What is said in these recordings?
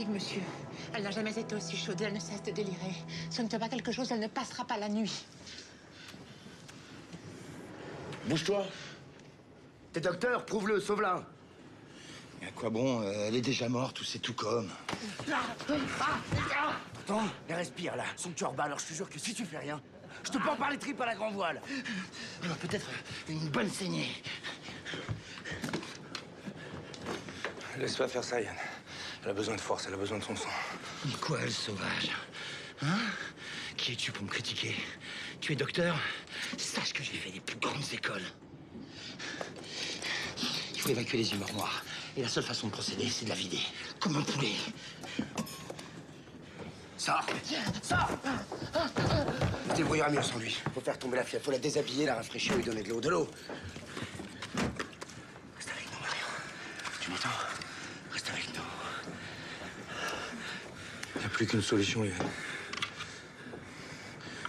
fatigue, monsieur. Elle n'a jamais été aussi chaude, elle ne cesse de délirer. Si on ne fait pas quelque chose, elle ne passera pas la nuit. Bouge-toi. T'es docteur, prouve-le, sauve-la. Mais à quoi bon? Elle est déjà morte ou c'est tout comme. Attends, elle respire là. Son cœur bat, alors je te jure que si tu fais rien, je te prends par les tripes à la grand voile. Alors peut-être une bonne saignée. Laisse pas faire ça, Yann. Elle a besoin de force, elle a besoin de son sang. Quoi, le sauvage? Hein? Qui es-tu pour me critiquer? Tu es docteur? Sache que j'ai fait les plus grandes écoles. Il faut évacuer les humeurs noires. Et la seule façon de procéder, c'est de la vider. Comme un poulet. Sors! Sors! Tu te débrouilleras mieux sans lui. Faut faire tomber la fièvre, faut la déshabiller, la rafraîchir, lui donner de l'eau. De l'eau! Reste avec nous, Marion. Tu m'entends? Reste avec nous. Il n'y a plus qu'une solution, Yann.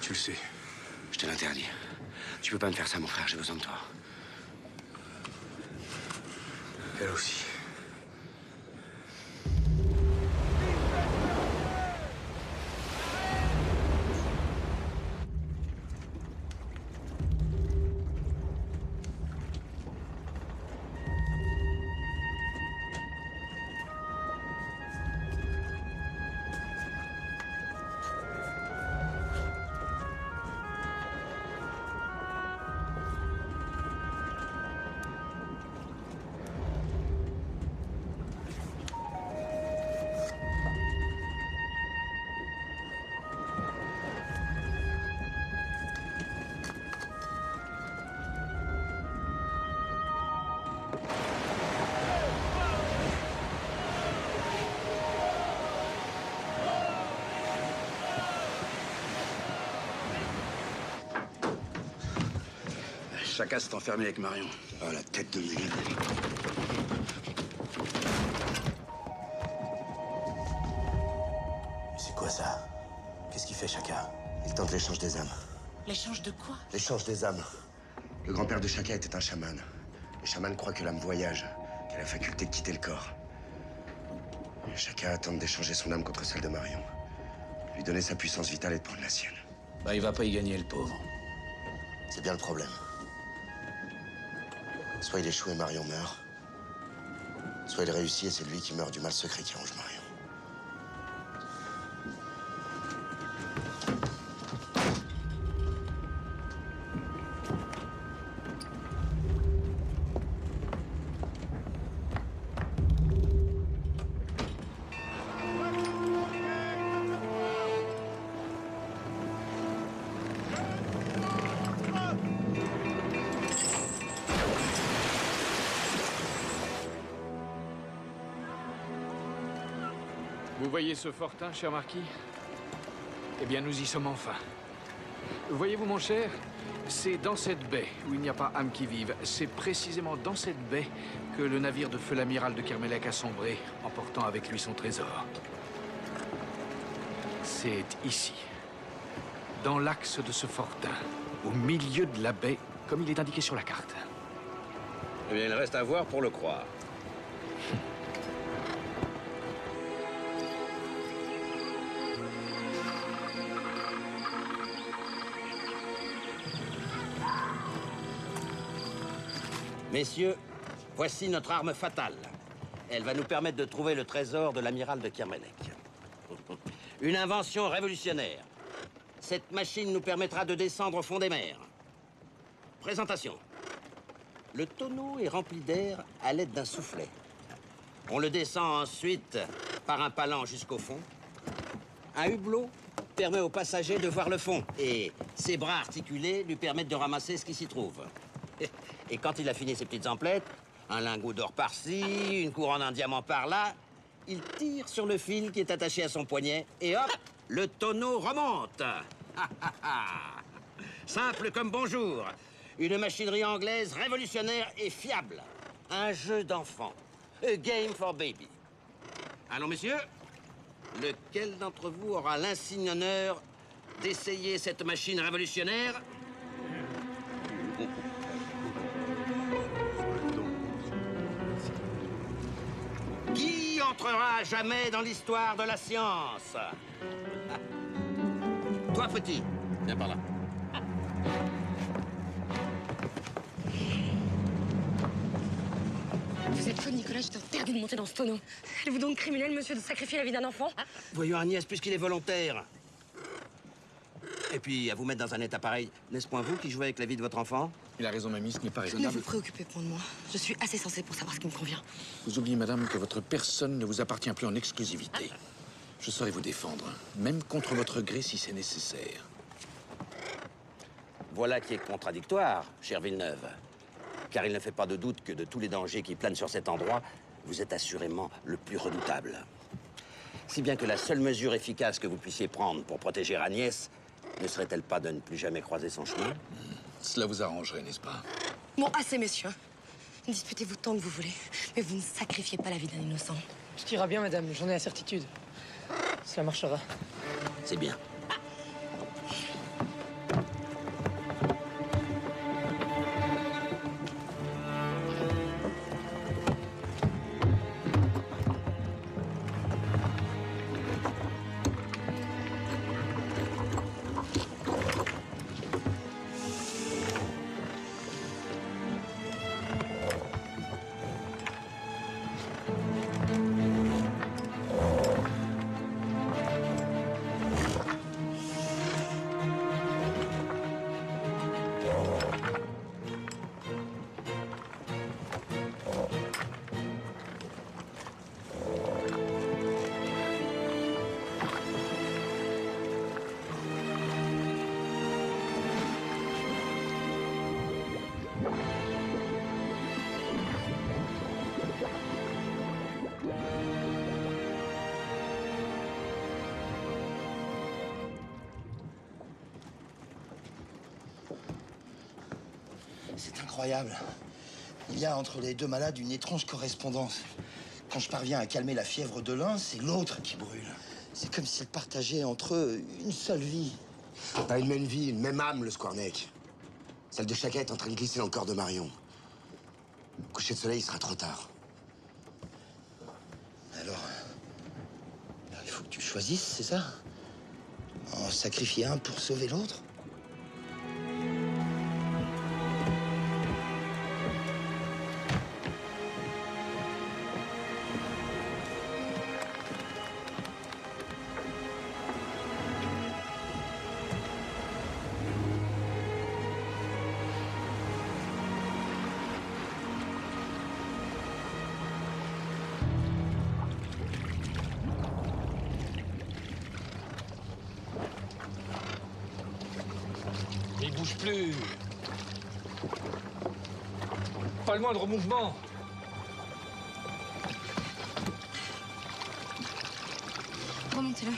Tu le sais. Je te l'interdis. Tu peux pas me faire ça, mon frère, j'ai besoin de toi. Elle aussi. Chacun s'est enfermé avec Marion. Ah, la tête de Mégane. Mais c'est quoi ça? Qu'est-ce qu'il fait, Chaka? Il tente l'échange des âmes. L'échange de quoi? L'échange des âmes. Le grand-père de Chaka était un chaman. Les chamans croient que l'âme voyage, qu'elle a la faculté de quitter le corps. Et Chaka tente d'échanger son âme contre celle de Marion. Lui donner sa puissance vitale et de prendre la sienne. Bah, il va pas y gagner, le pauvre. C'est bien le problème. Soit il échoue et Marion meurt, soit il réussit et c'est lui qui meurt du mal secret qui ronge Marion. Vous voyez ce fortin, cher marquis? Eh bien, nous y sommes enfin. Voyez-vous, mon cher, c'est dans cette baie où il n'y a pas âme qui vive. C'est précisément dans cette baie que le navire de feu l'amiral de Kermelec a sombré, emportant avec lui son trésor. C'est ici, dans l'axe de ce fortin, au milieu de la baie, comme il est indiqué sur la carte. Eh bien, il reste à voir pour le croire. Messieurs, voici notre arme fatale. Elle va nous permettre de trouver le trésor de l'amiral de Kermelec. Une invention révolutionnaire. Cette machine nous permettra de descendre au fond des mers. Présentation. Le tonneau est rempli d'air à l'aide d'un soufflet. On le descend ensuite par un palan jusqu'au fond. Un hublot permet aux passagers de voir le fond. Et ses bras articulés lui permettent de ramasser ce qui s'y trouve. Et quand il a fini ses petites emplettes, un lingot d'or par-ci, une couronne en diamant par-là, il tire sur le fil qui est attaché à son poignet et hop, le tonneau remonte. Simple comme bonjour. Une machinerie anglaise révolutionnaire et fiable. Un jeu d'enfant. A game for baby. Allons, messieurs. Lequel d'entre vous aura l'insigne honneur d'essayer cette machine révolutionnaire? entrera à jamais dans l'histoire de la science. Toi, petit, viens par là. Vous êtes fou, Nicolas, je t'interdis de monter dans ce tonneau. Êtes-vous donc criminel, monsieur, de sacrifier la vie d'un enfant? Voyons, Agnès, puisqu'il est volontaire. Et puis, à vous mettre dans un état pareil, n'est-ce point vous qui jouez avec la vie de votre enfant? Il a raison, mamie, ce n'est pas Ne raisonnable. vous préoccupez point de moi. Je suis assez sensée pour savoir ce qui me convient. Vous oubliez, madame, que votre personne ne vous appartient plus en exclusivité. Je saurai vous défendre, même contre votre gré si c'est nécessaire. Voilà qui est contradictoire, cher Villeneuve. Car il ne fait pas de doute que de tous les dangers qui planent sur cet endroit, vous êtes assurément le plus redoutable. Si bien que la seule mesure efficace que vous puissiez prendre pour protéger Agnès ne serait-elle pas de ne plus jamais croiser son chemin? Cela vous arrangerait, n'est-ce pas? Bon, assez, messieurs. Disputez-vous tant que vous voulez, mais vous ne sacrifiez pas la vie d'un innocent. Ce qui ira bien, madame, j'en ai la certitude. Cela marchera. C'est bien. C'est incroyable. Il y a entre les deux malades une étrange correspondance. Quand je parviens à calmer la fièvre de l'un, c'est l'autre qui brûle. C'est comme s'ils partageaient entre eux une seule vie. Pas une même vie, une même âme, le Squarneck. Celle de chacun est en train de glisser dans le corps de Marion. Au coucher de soleil, il sera trop tard. Alors, il faut que tu choisisses, c'est ça? En sacrifier un pour sauver l'autre? Il bouge plus. Pas le moindre mouvement. Remontez-le.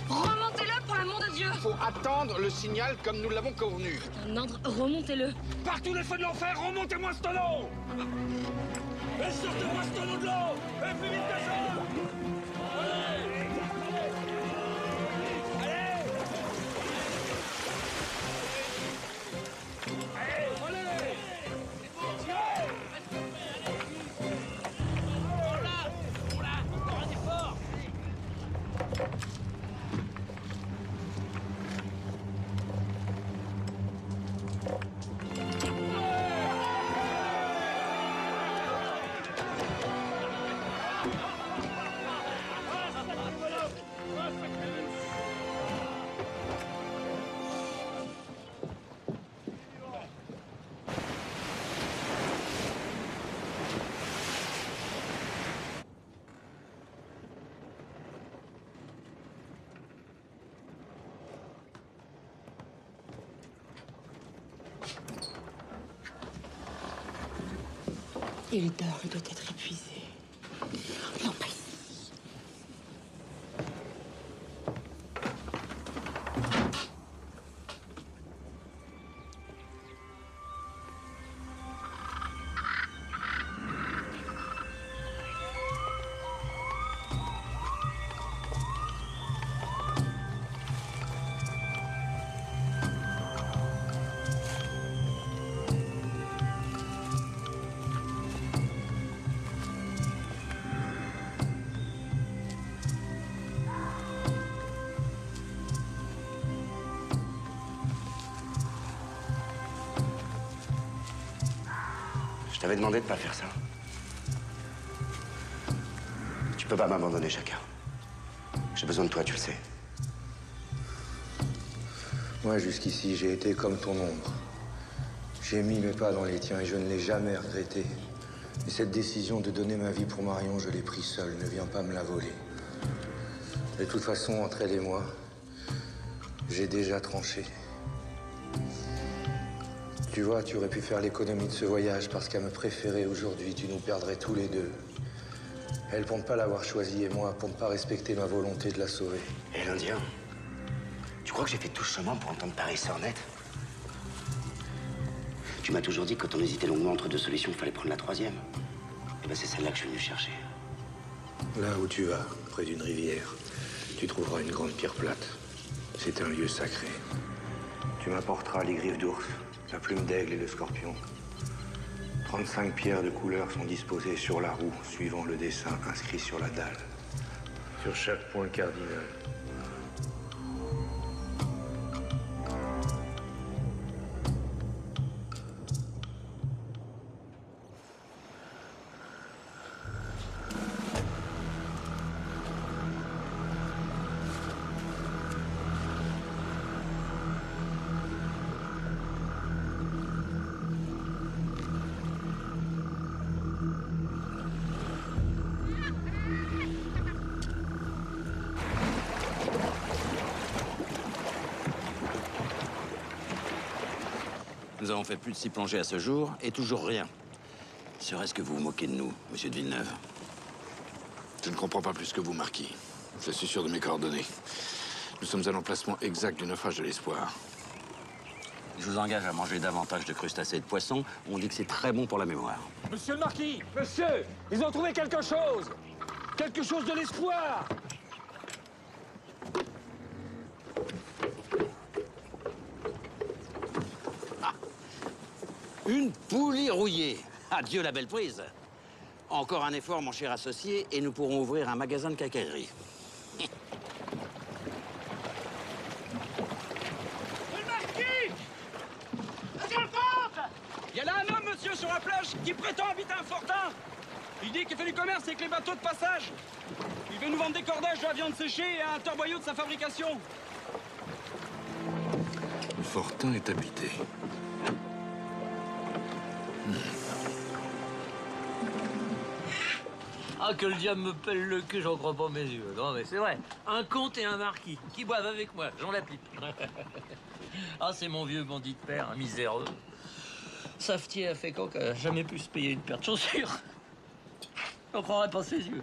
Remontez-le pour l'amour de Dieu! Faut attendre le signal comme nous l'avons convenu. Un ordre, remontez-le. Par tous les feux de l'enfer, remontez-moi ce tonneau! Et sortez-moi ce tonneau de l'eau! Et plus vite que ça! Il dort, il doit être épuisé. Non, pas ici. Je t'avais demandé de pas faire ça. Tu peux pas m'abandonner, chacun. J'ai besoin de toi, tu le sais. Moi, jusqu'ici, j'ai été comme ton ombre. J'ai mis mes pas dans les tiens et je ne l'ai jamais regretté. Et cette décision de donner ma vie pour Marion, je l'ai prise seule. Ne viens pas me la voler. De toute façon, entre elle et moi, j'ai déjà tranché. Tu vois, tu aurais pu faire l'économie de ce voyage parce qu'à me préférer aujourd'hui, tu nous perdrais tous les deux. Elle pour ne pas l'avoir choisi et moi pour ne pas respecter ma volonté de la sauver. Et l'Indien, tu crois que j'ai fait tout ce chemin pour entendre pareil sornette? Tu m'as toujours dit que quand on hésitait longuement entre deux solutions, il fallait prendre la troisième. Et ben c'est celle-là que je suis venu chercher. Là où tu vas, près d'une rivière, tu trouveras une grande pierre plate. C'est un lieu sacré. Tu m'apporteras les griffes d'ours, la plume d'aigle et le scorpion. 35 pierres de couleur sont disposées sur la roue, suivant le dessin inscrit sur la dalle. Sur chaque point cardinal. Nous avons fait plus de 6 plongées à ce jour, et toujours rien. Serait-ce que vous vous moquez de nous, monsieur de Villeneuve? Je ne comprends pas plus que vous, Marquis. Je suis sûr de mes coordonnées. Nous sommes à l'emplacement exact du naufrage de l'Espoir. Je vous engage à manger davantage de crustacés et de poissons. On dit que c'est très bon pour la mémoire. Monsieur le Marquis! Monsieur! Ils ont trouvé quelque chose! Quelque chose de l'espoir! Une poulie rouillée. Adieu la belle prise. Encore un effort, mon cher associé, et nous pourrons ouvrir un magasin de quincaillerie. Le Marquis! Monsieur le comte! Il y a là un homme, monsieur, sur la plage, qui prétend habiter un fortin. Il dit qu'il fait du commerce avec les bateaux de passage. Il veut nous vendre des cordages de la viande séchée et un torboyau de sa fabrication. Le fortin est habité. Ah, que le diable me pèle le cul, j'en crois pas mes yeux. Non, mais c'est vrai. Un comte et un marquis qui boivent avec moi, j'en la pipe. Ah, c'est mon vieux bandit de père, un miséreux. Savetier a fait quand qu'il a jamais pu se payer une paire de chaussures. J'en croirais pas ses yeux.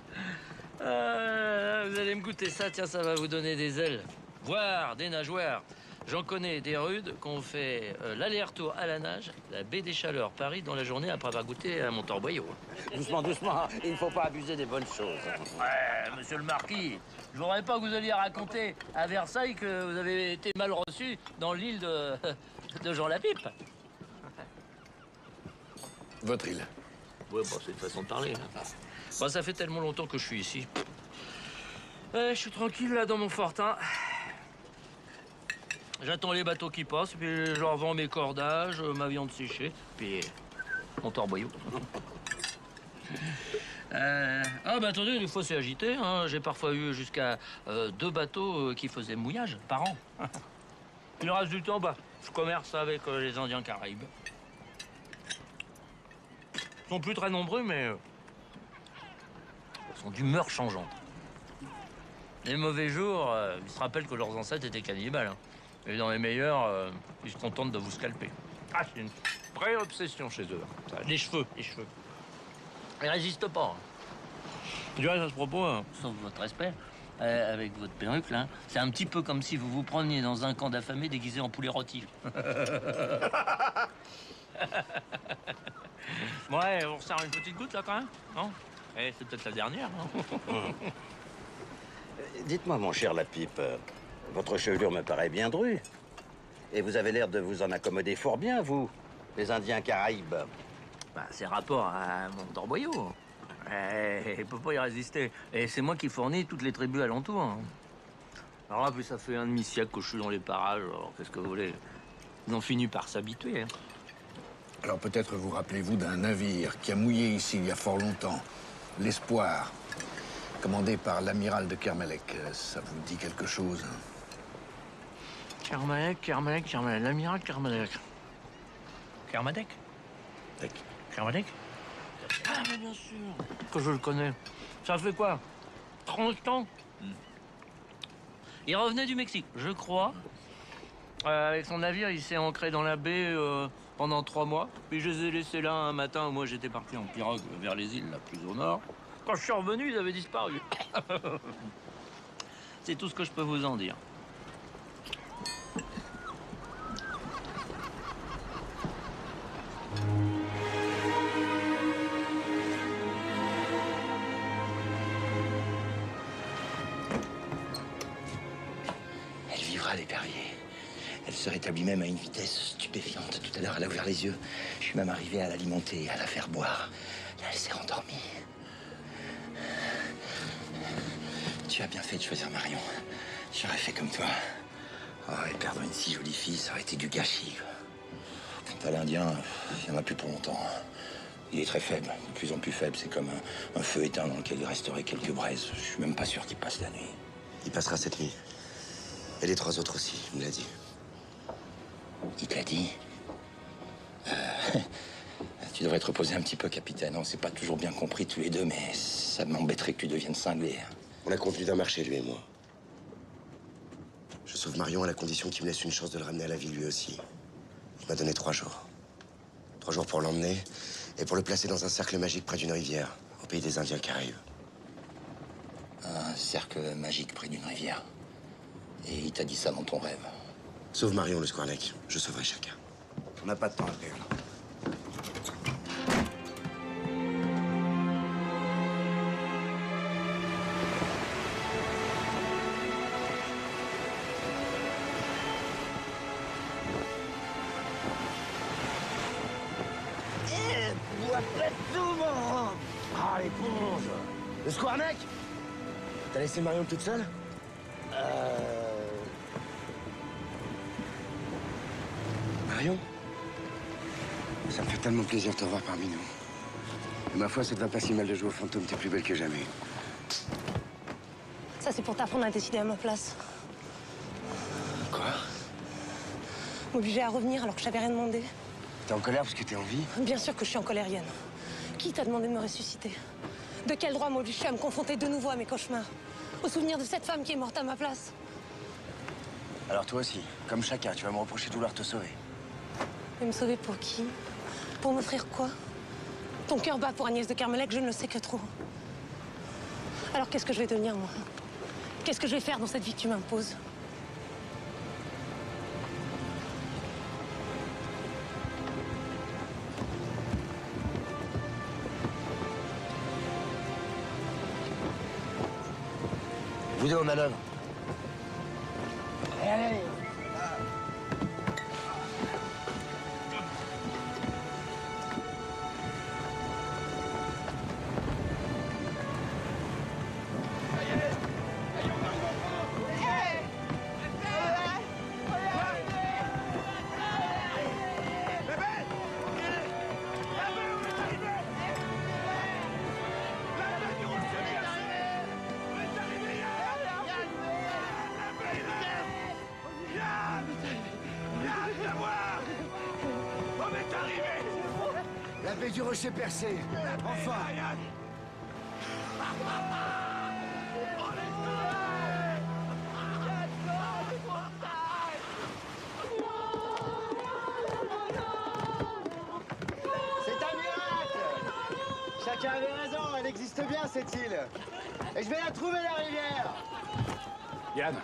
Vous allez me goûter ça, tiens, ça va vous donner des ailes. Voire des nageoires. J'en connais des rudes qu'on fait l'aller-retour à la nage, la baie des Chaleurs, Paris, dans la journée après avoir goûté à mon torboyau. Doucement, doucement, il ne faut pas abuser des bonnes choses. Ouais, monsieur le Marquis, je voudrais pas que vous alliez raconter à Versailles que vous avez été mal reçu dans l'île de Jean Lapipe. Votre île. Ouais, bon, c'est une façon de parler. Hein. Bon, ça fait tellement longtemps que je suis ici. Je suis tranquille, là, dans mon fortin. J'attends les bateaux qui passent, puis je revends mes cordages, ma viande séchée, puis mon torboyau. Ah, bah attendez, des fois c'est agité. Hein. J'ai parfois eu jusqu'à 2 bateaux qui faisaient mouillage par an. Puis le reste du temps, bah, je commerce avec les Indiens Caraïbes. Ils sont plus très nombreux, mais ils sont d'humeur changeante. Les mauvais jours, ils se rappellent que leurs ancêtres étaient cannibales. Hein. Et dans les meilleurs, ils se contentent de vous scalper. Ah, c'est une vraie obsession chez eux. Ça, les cheveux, les cheveux. Ils résistent pas. Je dirais à ce propos, sauf votre respect, avec votre perruque, là, c'est un petit peu comme si vous vous preniez dans un camp d'affamés déguisé en poulet rôti. Ouais, on resserre une petite goutte, là, quand même, non? Eh, c'est peut-être la dernière, non? Dites-moi, mon cher Lapipe, votre chevelure me paraît bien drue. Et vous avez l'air de vous en accommoder fort bien, vous, les Indiens Caraïbes. Bah, c'est rapport à mon torboyau. Il peut pas y résister. Et c'est moi qui fournis toutes les tribus alentours. Hein. Alors là, puis ça fait un demi-siècle que je suis dans les parages. Alors qu'est-ce que vous voulez? Ils ont fini par s'habituer. Hein. Alors peut-être vous rappelez-vous d'un navire qui a mouillé ici il y a fort longtemps, l'Espoir, commandé par l'amiral de Kermadec. Ça vous dit quelque chose, hein? Kermadec, l'amiral Kermadec. Kermadec? Kermadec? Ah, mais bien sûr que je le connais. Ça fait quoi? 30 ans? Il revenait du Mexique, je crois. Avec son navire, il s'est ancré dans la baie pendant 3 mois. Puis je les ai laissés là un matin où moi j'étais parti en pirogue vers les îles, là, plus au nord. Quand je suis revenu, ils avaient disparu. C'est tout ce que je peux vous en dire. Elle vivra, l'épervier. Elle se rétablit même à une vitesse stupéfiante. Tout à l'heure, elle a ouvert les yeux. Je suis même arrivé à l'alimenter, à la faire boire. Là, elle s'est endormie. Tu as bien fait de choisir Marion. J'aurais fait comme toi. Oh, et perdre une si jolie fille, ça aurait été du gâchis. Quant à l'Indien, il n'y en a plus pour longtemps. Il est très faible, de plus en plus faible. C'est comme un feu éteint dans lequel il resterait quelques braises. Je suis même pas sûr qu'il passe la nuit. Il passera cette nuit. Et les 3 autres aussi, il me l'a dit. Il te l'a dit? Tu devrais te reposer un petit peu, capitaine. On s'est pas toujours bien compris tous les deux, mais ça m'embêterait que tu deviennes cinglé. On a convenu d'un marché, lui et moi. Je sauve Marion à la condition qu'il me laisse une chance de le ramener à la vie, lui aussi. Il m'a donné 3 jours. 3 jours pour l'emmener et pour le placer dans un cercle magique près d'une rivière, au pays des Indiens Caraïbes. Un cercle magique près d'une rivière. Et il t'a dit ça dans ton rêve. Sauve Marion, le Squarneck. Je sauverai chacun. On n'a pas de temps à perdre. Bois pas tout, mon... Ah, l'éponge. Le Squarneck? T'as laissé Marion toute seule? Marion? Ça me fait tellement plaisir de te revoir parmi nous. Et ma foi, ça te va pas si mal de jouer au fantôme, t'es plus belle que jamais. Ça, c'est pour ta femme, on a décidé à ma place. Quoi? M'obliger à revenir alors que je t'avais rien demandé. T'es en colère parce que t'es en vie? Bien sûr que je suis en colérienne. Qui t'a demandé de me ressusciter? De quel droit m'obliger à me confronter de nouveau à mes cauchemars? Au souvenir de cette femme qui est morte à ma place? Alors toi aussi, comme chacun, tu vas me reprocher de vouloir te sauver. Mais me sauver pour qui? Pour m'offrir quoi? Ton cœur bat pour Agnès de Kermadec, je ne le sais que trop. Alors qu'est-ce que je vais devenir, moi? Qu'est-ce que je vais faire dans cette vie que tu m'imposes? Vous deux en manœuvre. Allez. La baie du rocher percée. Enfin. C'est un miracle! Chacun avait raison, elle existe bien cette île. Et je vais la trouver la rivière! Yann,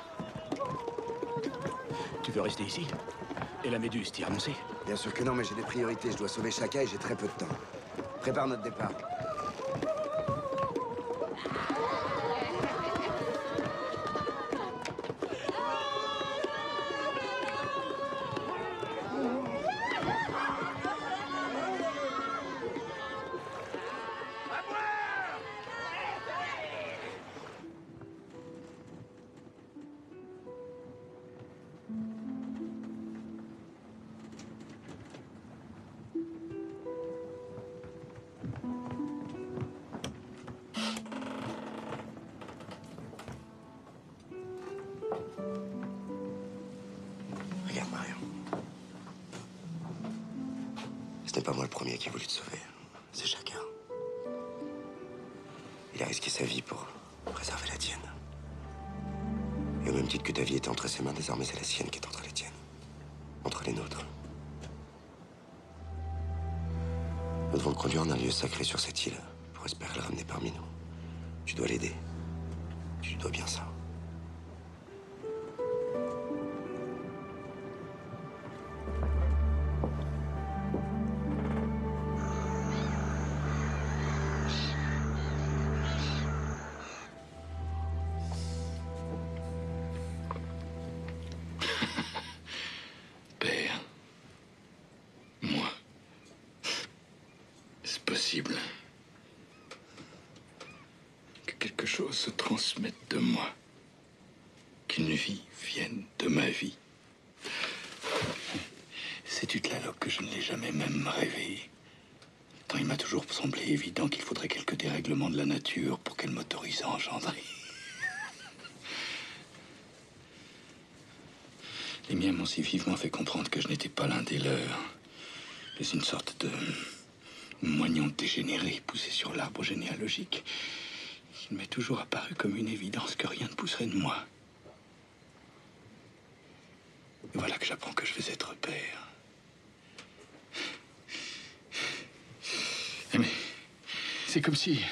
tu veux rester ici? Et la Méduse, t'y as renoncé? Bien sûr que non, mais j'ai des priorités. Je dois sauver chacun et j'ai très peu de temps. Prépare notre départ. Ce n'est pas moi le premier qui a voulu te sauver. C'est chacun. Il a risqué sa vie pour préserver la tienne. Et au même titre que ta vie était entre ses mains, désormais c'est la sienne qui est entre les tiennes. Entre les nôtres. Nous devons le conduire en un lieu sacré sur cette île pour espérer le ramener parmi nous. Tu dois l'aider. Tu lui dois bien ça. Père, moi, est-ce possible que quelque chose se transmette de moi, qu'une vie vienne de ma vie? Sais-tu, Tlaloc, que je ne l'ai jamais même rêvé, tant il m'a toujours semblé évident qu'il faudrait quelques dérèglements de la nature pour qu'elle m'autorise à engendrer. Les miens m'ont si vivement fait comprendre que je n'étais pas l'un des leurs, mais une sorte de moignon dégénéré poussé sur l'arbre généalogique. Il m'est toujours apparu comme une évidence que rien ne pousserait de moi. Et voilà que j'apprends que je vais être père. Mais c'est comme si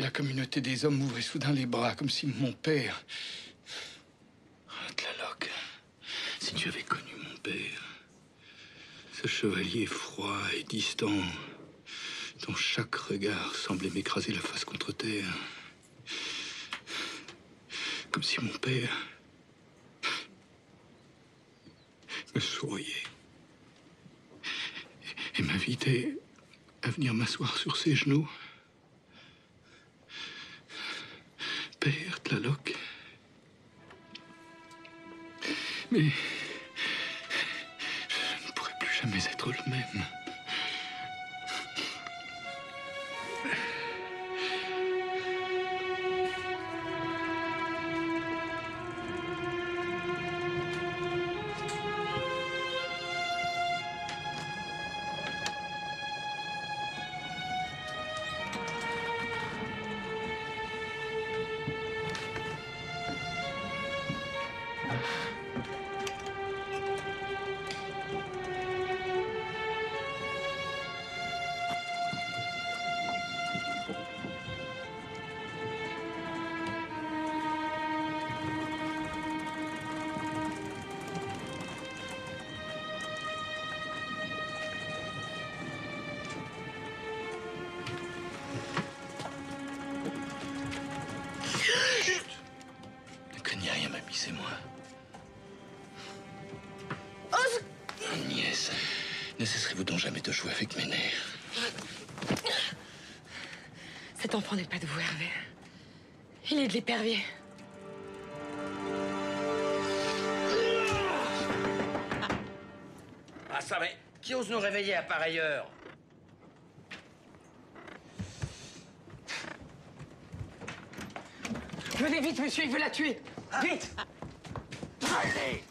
la communauté des hommes m'ouvrait soudain les bras, comme si mon père... Tlaloc, si tu avais connu mon père, ce chevalier froid et distant, dont chaque regard semblait m'écraser la face contre terre, comme si mon père me souriait et m'invitait à venir m'asseoir sur ses genoux. Père Tlaloc. Mais je ne pourrai plus jamais être le même. C'est moi. Agnès, ne cesserez-vous donc jamais de jouer avec mes nerfs? Cet enfant n'est pas de vous, Hervé. Il est de l'épervier. Ah ça, mais qui ose nous réveiller à pareille heure? Venez vite, monsieur, il veut la tuer. Vite! Allez!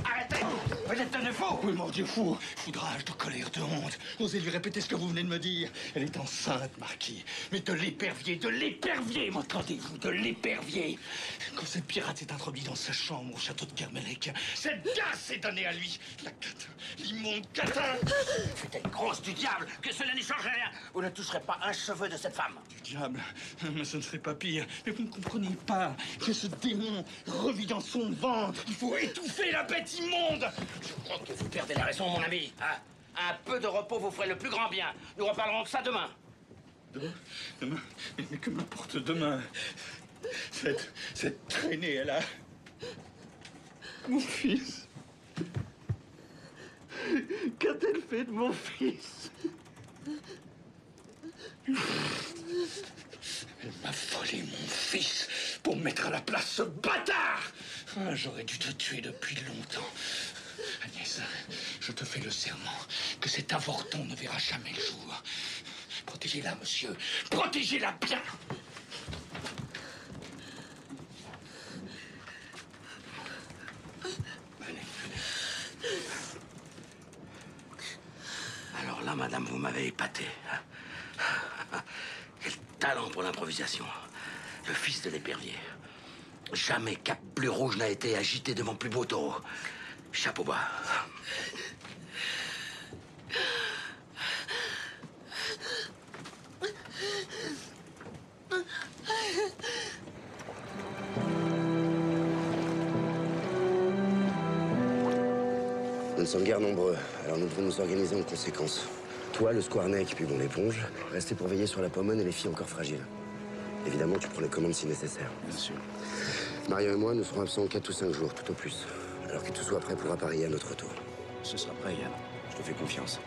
Arrêtez! Vous êtes devenu fou! Oui, mon Dieu, fou! Foudrage de colère, de honte. Osez lui répéter ce que vous venez de me dire. Elle est enceinte, Marquis. Mais de l'épervier, m'entendez-vous? De l'épervier. Quand cette pirate s'est introduite dans sa chambre au château de Kermelec, cette gasse s'est donnée à lui. La catin, l'immonde catin! C'était grosse du diable, que cela n'y change rien! Vous ne toucherez pas un cheveu de cette femme! Du diable? Mais ce ne serait pas pire. Mais vous ne comprenez pas que ce démon revit dans son ventre. Il faut étouffer la bête immonde! Je crois que vous perdez la raison, mon ami. Hein? Un peu de repos vous ferait le plus grand bien. Nous reparlerons de ça demain. Demain? Mais que m'importe demain? Cette traînée, elle a... Mon fils. Qu'a-t-elle fait de mon fils? Elle m'a volé mon fils pour me mettre à la place ce bâtard! Ah, j'aurais dû te tuer depuis longtemps. Agnès, je te fais le serment que cet avorton ne verra jamais le jour. Protégez-la, monsieur. Protégez-la bien! Ah, madame, vous m'avez épaté. Quel talent pour l'improvisation. Le fils de l'épervier. Jamais cap bleu rouge n'a été agité devant plus beau taureau. Chapeau bas. Nous ne sommes guère nombreux, alors nous devons nous organiser en conséquence. Toi, le Squarneck, puis bon, l'éponge, restez pour veiller sur la Pomone et les filles encore fragiles. Évidemment, tu prends les commandes si nécessaire. Bien sûr. Marion et moi, nous serons absents 4 ou 5 jours, tout au plus. Alors que tout soit prêt pour appareiller à notre retour. Ce sera prêt, Yann. Je te fais confiance.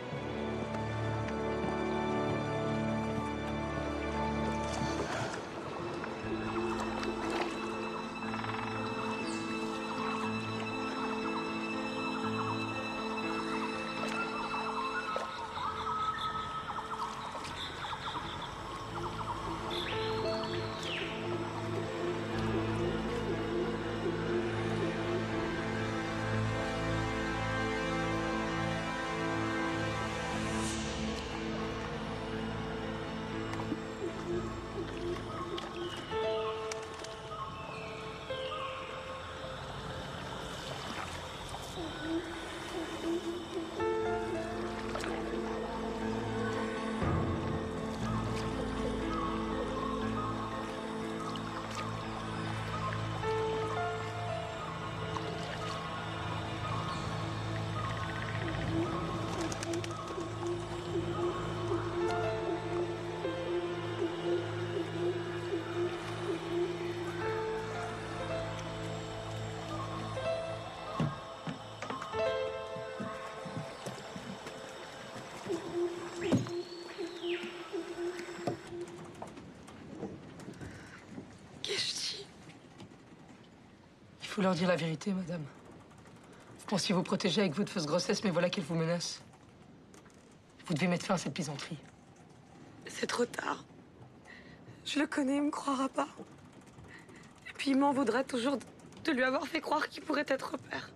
Il faut leur dire la vérité, madame. Vous pensiez vous protéger avec votre fausse grossesse, mais voilà qu'elle vous menace. Vous devez mettre fin à cette plaisanterie. C'est trop tard. Je le connais, il me croira pas. Et puis il m'en voudra toujours de lui avoir fait croire qu'il pourrait être père.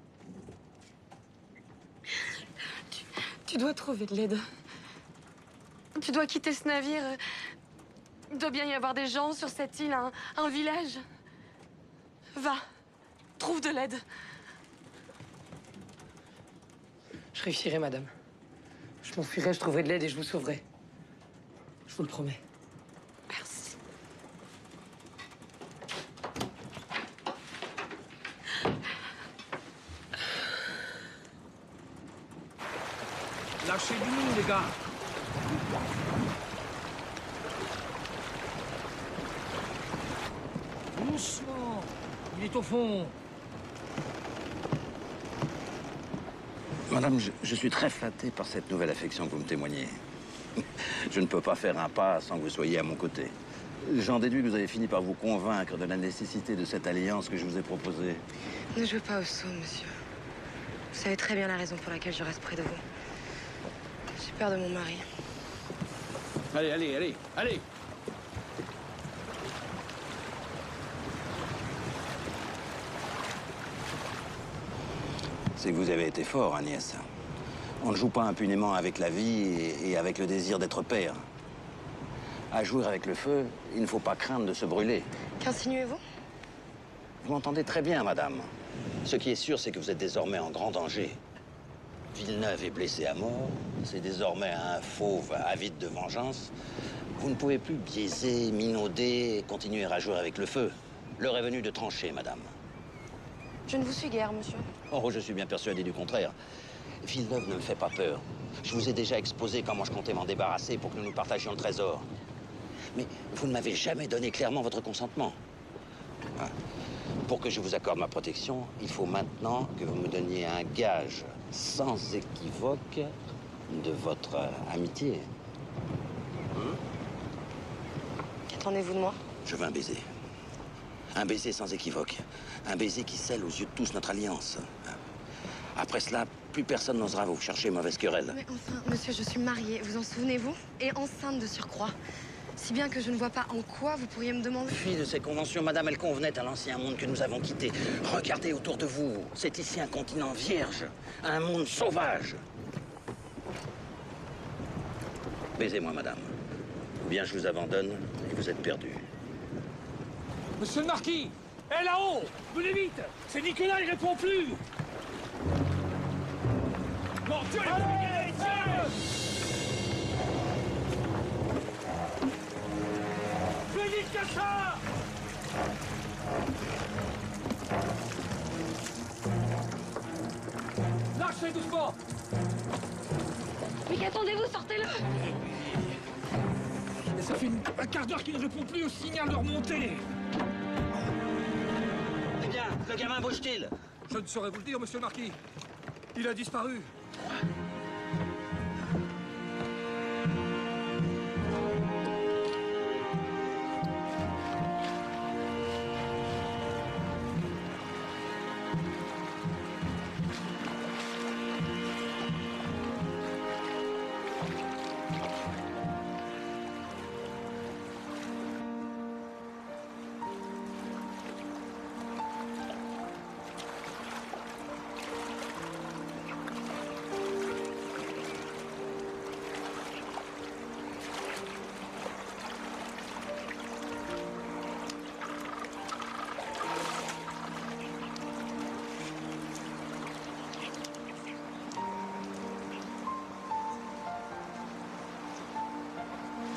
Tu dois trouver de l'aide. Tu dois quitter ce navire. Il doit bien y avoir des gens sur cette île, un village. Va, trouve de l'aide. Je réussirai, madame. Je m'enfuirai, je trouverai de l'aide et je vous sauverai. Je vous le promets. Merci. Lâchez-nous, les gars. Doucement. Il est au fond. Madame, je suis très flatté par cette nouvelle affection que vous me témoignez. Je ne peux pas faire un pas sans que vous soyez à mon côté. J'en déduis que vous avez fini par vous convaincre de la nécessité de cette alliance que je vous ai proposée. Ne jouez pas au saut, monsieur. Vous savez très bien la raison pour laquelle je reste près de vous. J'ai peur de mon mari. Allez, allez, allez, allez. C'est que vous avez été fort, Agnès. On ne joue pas impunément avec la vie et avec le désir d'être père. À jouer avec le feu, il ne faut pas craindre de se brûler. Qu'insinuez-vous? Vous m'entendez très bien, madame. Ce qui est sûr, c'est que vous êtes désormais en grand danger. Villeneuve est blessé à mort. C'est désormais un fauve avide de vengeance. Vous ne pouvez plus biaiser, minauder et continuer à jouer avec le feu. L'heure est venue de trancher, madame. Je ne vous suis guère, monsieur. Oh, je suis bien persuadé du contraire. Villeneuve ne me fait pas peur. Je vous ai déjà exposé comment je comptais m'en débarrasser pour que nous partagions le trésor. Mais vous ne m'avez jamais donné clairement votre consentement. Hein? Pour que je vous accorde ma protection, il faut maintenant que vous me donniez un gage sans équivoque de votre amitié. Qu'attendez-vous de moi? Je veux un baiser. Un baiser sans équivoque. Un baiser qui scelle aux yeux de tous notre alliance. Après cela, plus personne n'osera vous chercher mauvaise querelle. Mais enfin, monsieur, je suis mariée, vous en souvenez-vous? Et enceinte de surcroît. Si bien que je ne vois pas en quoi vous pourriez me demander... Fille de ces conventions, madame, elles convenaient à l'ancien monde que nous avons quitté. Regardez autour de vous. C'est ici un continent vierge. Un monde sauvage. Baisez-moi, madame. Ou bien je vous abandonne et vous êtes perdu. Monsieur le marquis! Hé, là-haut! Venez vite! C'est Nicolas, il répond plus! Mon Dieu, allez, plus vite que ça! Lâchez doucement! Mais attendez-vous, sortez-le! Et ça fait un quart d'heure qu'il ne répond plus au signal de remontée! Eh bien, le gamin bouge-t-il? Je ne saurais vous le dire, monsieur le marquis. Il a disparu.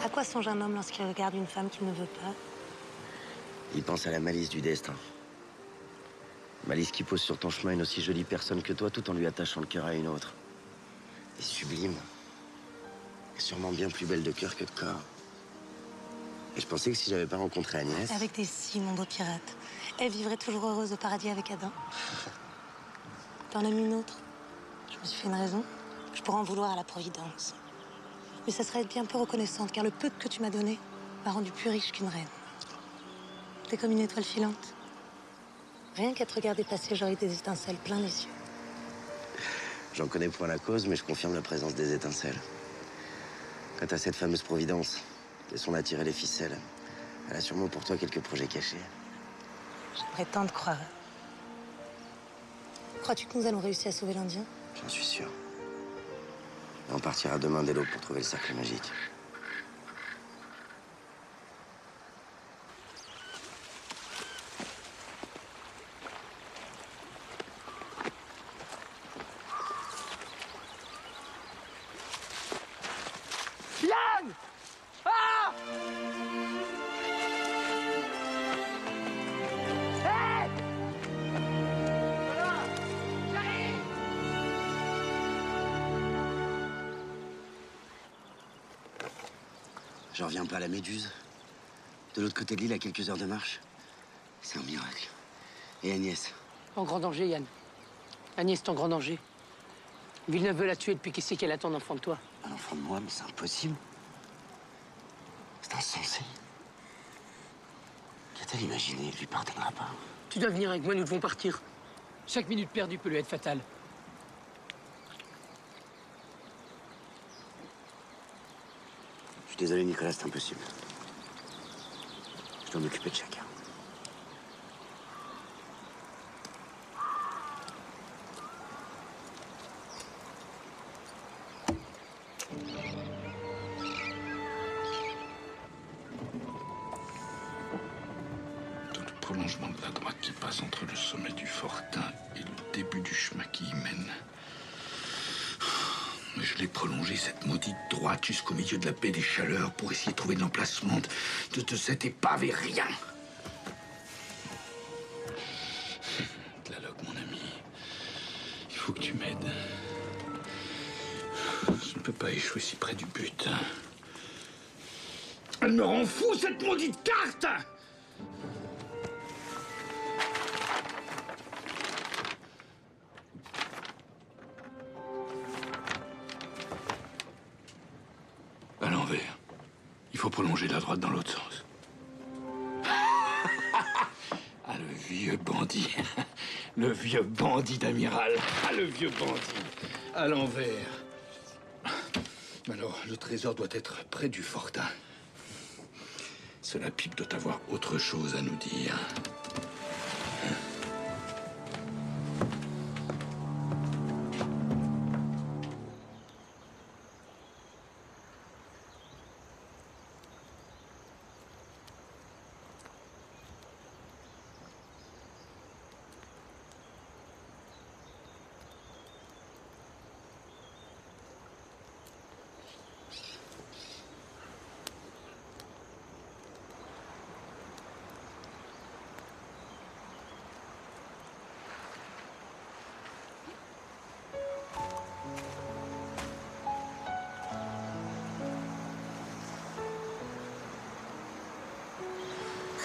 À quoi songe un homme lorsqu'il regarde une femme qu'il ne veut pas? Il pense à la malice du destin. Malice qui pose sur ton chemin une aussi jolie personne que toi, tout en lui attachant le cœur à une autre. Et sublime. Et sûrement bien plus belle de cœur que de corps. Et je pensais que si j'avais pas rencontré Agnès... Avec des si, mon beau pirate, elle vivrait toujours heureuse au paradis avec Adam. T'en aimes une autre? Je me suis fait une raison. Je pourrais en vouloir à la Providence. Mais ça serait être bien peu reconnaissante, car le peu que tu m'as donné m'a rendu plus riche qu'une reine. T'es comme une étoile filante. Rien qu'à te regarder passer, j'aurais des étincelles plein les yeux. J'en connais point la cause, mais je confirme la présence des étincelles. Quant à cette fameuse Providence, laissons-la tirer les ficelles. Elle a sûrement pour toi quelques projets cachés. J'aimerais tant te croire. Crois-tu que nous allons réussir à sauver l'Indien? J'en suis sûr. Et on partira demain dès l'aube pour trouver le cercle magique. Yann! Ah! Hé! Voilà! J'arrive! Je reviens pas à la Méduse. De l'autre côté de l'île, à quelques heures de marche. C'est un miracle. Et Agnès? En grand danger, Yann. Agnès est en grand danger. Villeneuve veut la tuer depuis qu'il sait qu'elle attend un enfant de toi. Un enfant de moi, mais c'est impossible. C'est insensé. Qu'a-t-elle imaginé? Il lui pardonnera pas. Tu dois venir avec moi, nous devons partir. Chaque minute perdue peut lui être fatale. Je suis désolé, Nicolas, c'est impossible. Je dois m'occuper de chacun. Prolongement de la droite qui passe entre le sommet du Fortin et le début du chemin qui y mène. Mais je l'ai prolongé, cette maudite droite, jusqu'au milieu de la baie des Chaleurs pour essayer de trouver l'emplacement de cette épave et rien. Tlaloc, mon ami, il faut que tu m'aides. Je ne peux pas échouer si près du but. Elle me rend fou, cette maudite carte! À l'envers. Il faut prolonger la droite dans l'autre sens. Ah, le vieux bandit. Le vieux bandit d'amiral. Ah, le vieux bandit. À l'envers. Alors, le trésor doit être près du Fortin. Cela pipe doit avoir autre chose à nous dire.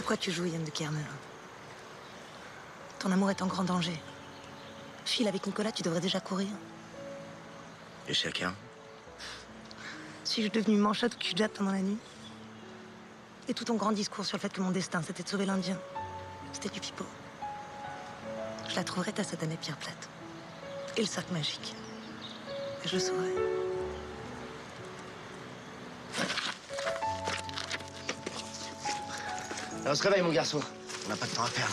Pourquoi tu joues, Yann de Kermelin? Ton amour est en grand danger. File avec Nicolas, tu devrais déjà courir. Et chacun? Suis-je devenue manchotte ou cul-jatte pendant la nuit? Et tout ton grand discours sur le fait que mon destin, c'était de sauver l'Indien. C'était du pipeau. Je la trouverai, ta satanée pierre plate. Et le sac magique. Et je le saurai. Alors, on se réveille, mon garçon. On n'a pas de temps à perdre.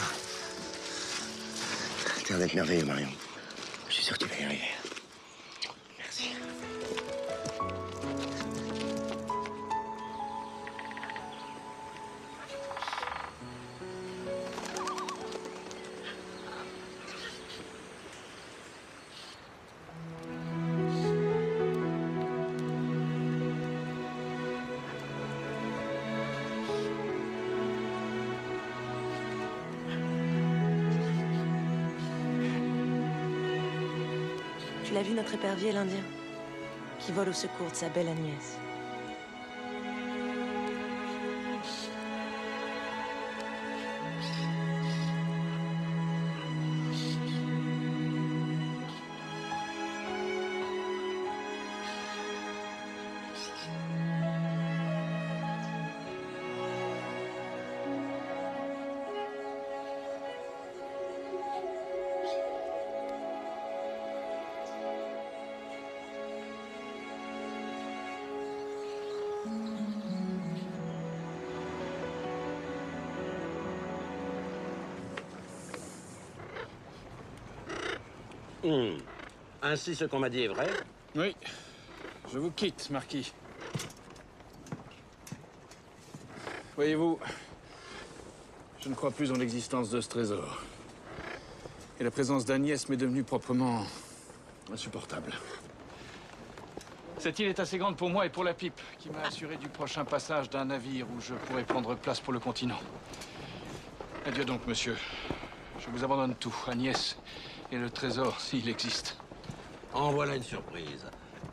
T'es un mec merveilleux, Marion. Je suis sûr que tu vas y arriver. Merci. Tu l'as vu, notre épervier, l'Indien, qui vole au secours de sa belle Agnès. Ainsi, ce qu'on m'a dit est vrai? Oui. Je vous quitte, Marquis. Voyez-vous, je ne crois plus en l'existence de ce trésor. Et la présence d'Agnès m'est devenue proprement insupportable. Cette île est assez grande pour moi et pour la pipe, qui m'a assuré du prochain passage d'un navire où je pourrais prendre place pour le continent. Adieu donc, monsieur. Je vous abandonne tout, Agnès et le trésor, s'il existe. En voilà une surprise.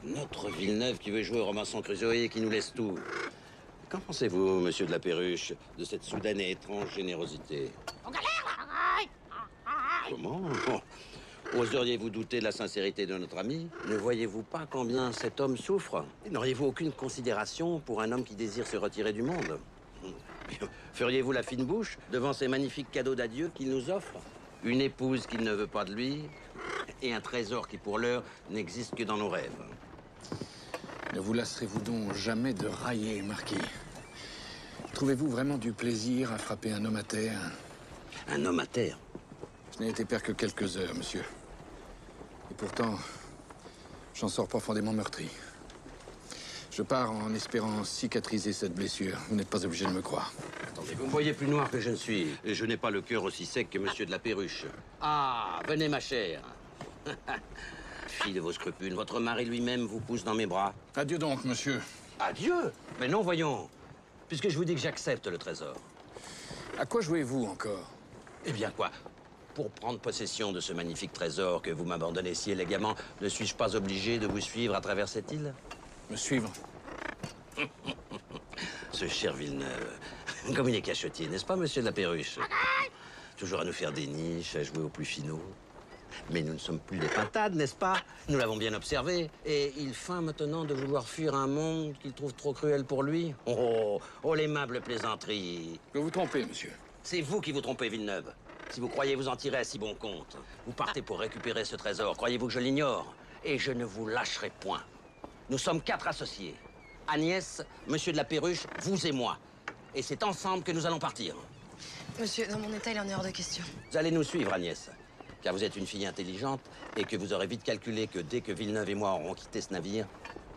Notre Villeneuve qui veut jouer au Robinson Crusoe et qui nous laisse tout. Qu'en pensez-vous, monsieur de la Perruche, de cette soudaine et étrange générosité? On galère! Comment? Oseriez-vous douter de la sincérité de notre ami? Ne voyez-vous pas combien cet homme souffre? N'auriez-vous aucune considération pour un homme qui désire se retirer du monde? Feriez-vous la fine bouche devant ces magnifiques cadeaux d'adieu qu'il nous offre? Une épouse qu'il ne veut pas de lui, et un trésor qui, pour l'heure, n'existe que dans nos rêves. Ne vous lasserez-vous donc jamais de railler, Marquis? Trouvez-vous vraiment du plaisir à frapper un homme à terre? Un homme à terre? Je n'ai été père que quelques heures, monsieur. Et pourtant, j'en sors profondément meurtri. Je pars en espérant cicatriser cette blessure. Vous n'êtes pas obligé de me croire. Attendez, vous me voyez plus noir que je ne suis. Et je n'ai pas le cœur aussi sec que monsieur de la Perruche. Ah, venez, ma chère. Fille de vos scrupules, votre mari lui-même vous pousse dans mes bras. Adieu donc, monsieur. Adieu? Mais non, voyons. Puisque je vous dis que j'accepte le trésor. À quoi jouez-vous encore? Eh bien, quoi? Pour prendre possession de ce magnifique trésor que vous m'abandonnez si élégamment, ne suis-je pas obligé de vous suivre à travers cette île? Me suivre? Ce cher Villeneuve. Comme il est cachetier, n'est-ce pas, monsieur de la Perruche? Toujours à nous faire des niches, à jouer au plus finaux. Mais nous ne sommes plus des pintades, n'est-ce pas? Nous l'avons bien observé. Et il feint maintenant de vouloir fuir un monde qu'il trouve trop cruel pour lui. Oh, l'aimable plaisanterie. Vous vous trompez, monsieur. C'est vous qui vous trompez, Villeneuve. Si vous croyez vous en tirer à si bon compte, vous partez pour récupérer ce trésor. Croyez-vous que je l'ignore? Et je ne vous lâcherai point. Nous sommes 4 associés. Agnès, monsieur de la Perruche, vous et moi. Et c'est ensemble que nous allons partir. Monsieur, dans mon état, il en est hors de question. Vous allez nous suivre, Agnès. Car vous êtes une fille intelligente et que vous aurez vite calculé que dès que Villeneuve et moi aurons quitté ce navire,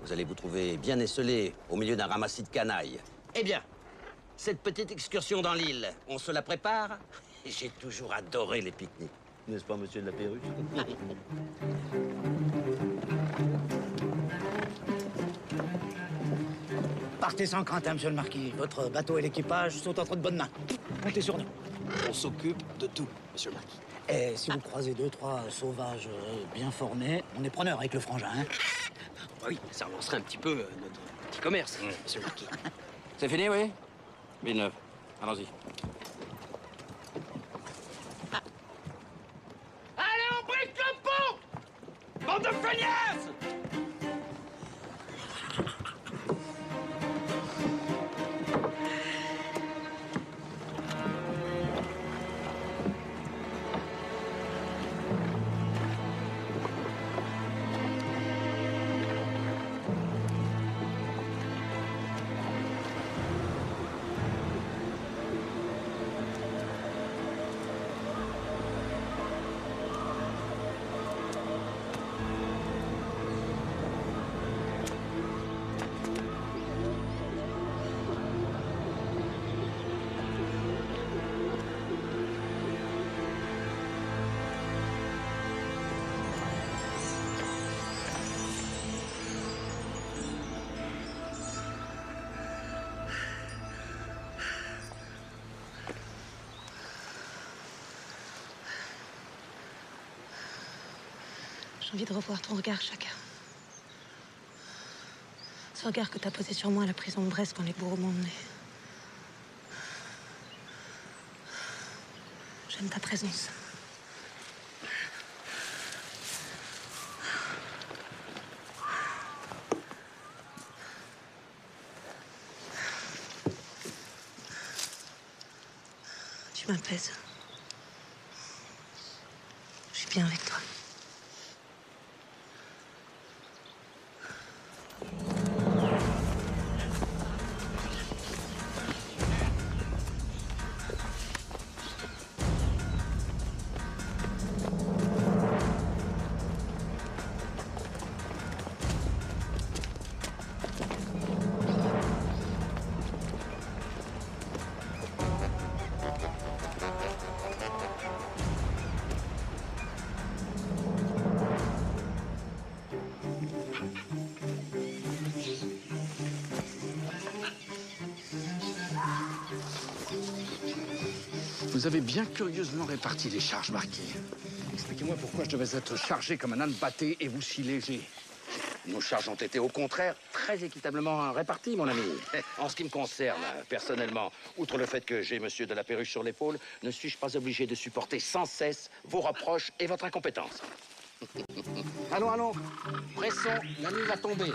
vous allez vous trouver bien esselés au milieu d'un ramassis de canailles. Eh bien, cette petite excursion dans l'île, on se la prépare? J'ai toujours adoré les pique-niques. N'est-ce pas, monsieur de la Perruche? Partez sans crainte, hein, monsieur le marquis. Votre bateau et l'équipage sont entre de bonnes mains. Comptez sur nous. On s'occupe de tout, monsieur le marquis. Et si vous croisez 2-3 sauvages bien formés, on est preneur avec le frangin, hein? Oui, ça relancerait un petit peu notre petit commerce, monsieur le marquis. C'est fini, oui? Villeneuve, allons-y. J'ai envie de revoir ton regard, Chaka. Ce regard que t'as posé sur moi à la prison de Brest quand les bourreaux m'ont emmené. J'aime ta présence. Tu m'apaises. Je suis bien avec toi. Vous avez bien curieusement réparti les charges, Marquis. Expliquez-moi pourquoi je devais être chargé comme un âne batté et vous si léger. Nos charges ont été au contraire très équitablement réparties, mon ami. En ce qui me concerne, personnellement, outre le fait que j'ai monsieur de la Perruche sur l'épaule, ne suis-je pas obligé de supporter sans cesse vos reproches et votre incompétence? Allons, allons, pressons, la nuit va tomber.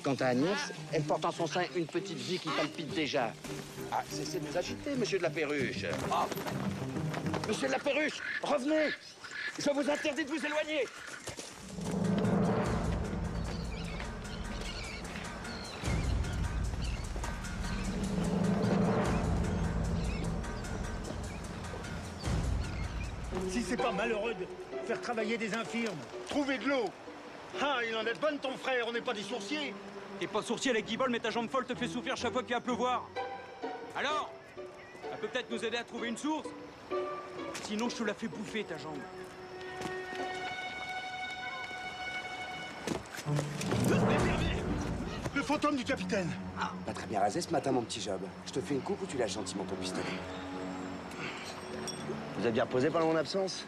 Quant à Agnès, elle porte en son sein une petite vie qui palpite déjà. Ah, cessez de vous agiter, monsieur de la Perruche. Ah. Monsieur de la Perruche, revenez! Je vous interdis de vous éloigner! Si c'est pas malheureux de faire travailler des infirmes, trouver de l'eau. Ah, il en est de bonne, ton frère, on n'est pas des sourciers. T'es pas sourcier avec Guibol, mais ta jambe folle te fait souffrir chaque fois qu'il va pleuvoir. Alors, elle peut peut-être nous aider à trouver une source. Sinon, je te la fais bouffer, ta jambe. Le fantôme du capitaine. Pas très bien rasé ce matin, mon petit Job. Je te fais une coupe ou tu lâches gentiment ton pistolet? Vous êtes bien reposé pendant mon absence?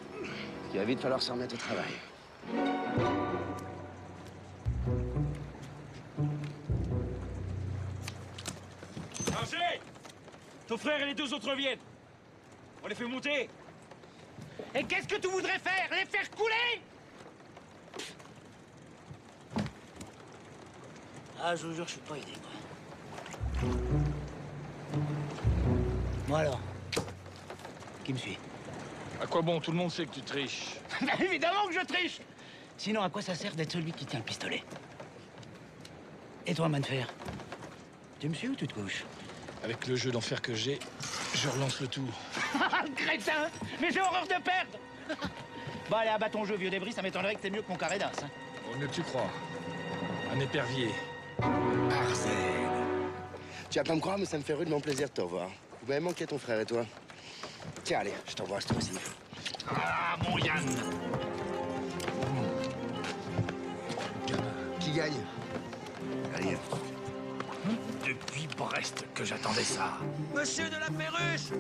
Il va vite falloir se remettre au travail. Archer! Ton frère et les deux autres viennent. On les fait monter. Et qu'est-ce que tu voudrais faire? Les faire couler? Ah, je vous jure, je suis pas aidé, moi. Moi alors, qui me suit? À quoi bon? Tout le monde sait que tu triches. Évidemment que je triche. Sinon, à quoi ça sert d'être celui qui tient le pistolet? Et toi, Manfer? Tu me suis ou tu te couches? Avec le jeu d'enfer que j'ai, je relance le tour. Crétin! Mais j'ai horreur de perdre. Bon, allez, abat ton jeu, vieux débris, ça m'étonnerait que t'aies mieux que mon carré d'as. Hein. Au mieux que tu crois. Un épervier. Arsène! Tu vas pas me croire, mais ça me fait rudement plaisir de te revoir. Vous m'avez manqué, ton frère et toi. Tiens, allez, je t'envoie cette fois-ci. Ah, mon Yann! Qui gagne? Allez. Depuis Brest que j'attendais ça. Monsieur de la Perruche!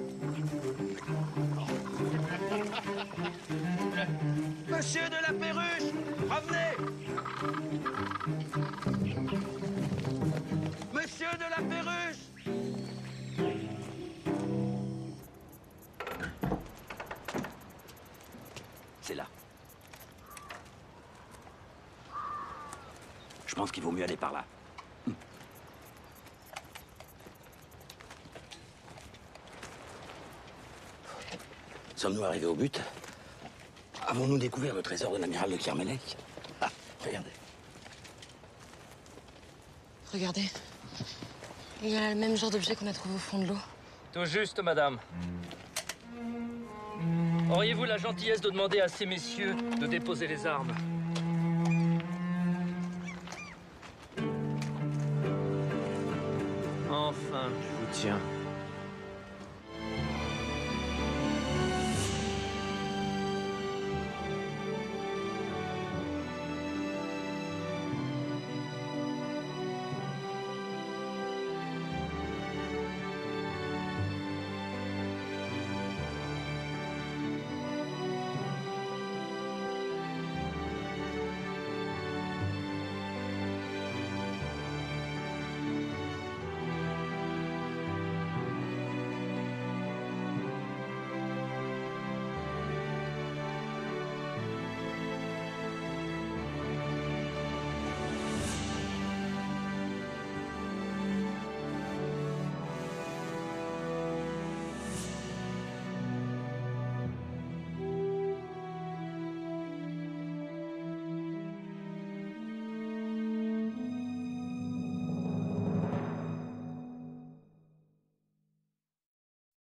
Monsieur de la Perruche! Revenez! Monsieur de la Perruche! C'est là. Je pense qu'il vaut mieux aller par là. Sommes-nous arrivés au but? Avons-nous découvert le trésor de l'amiral de Kermelec? Ah, regardez. Regardez. Il y a le même genre d'objet qu'on a trouvé au fond de l'eau. Tout juste, madame. Auriez-vous la gentillesse de demander à ces messieurs de déposer les armes? Enfin, je vous tiens.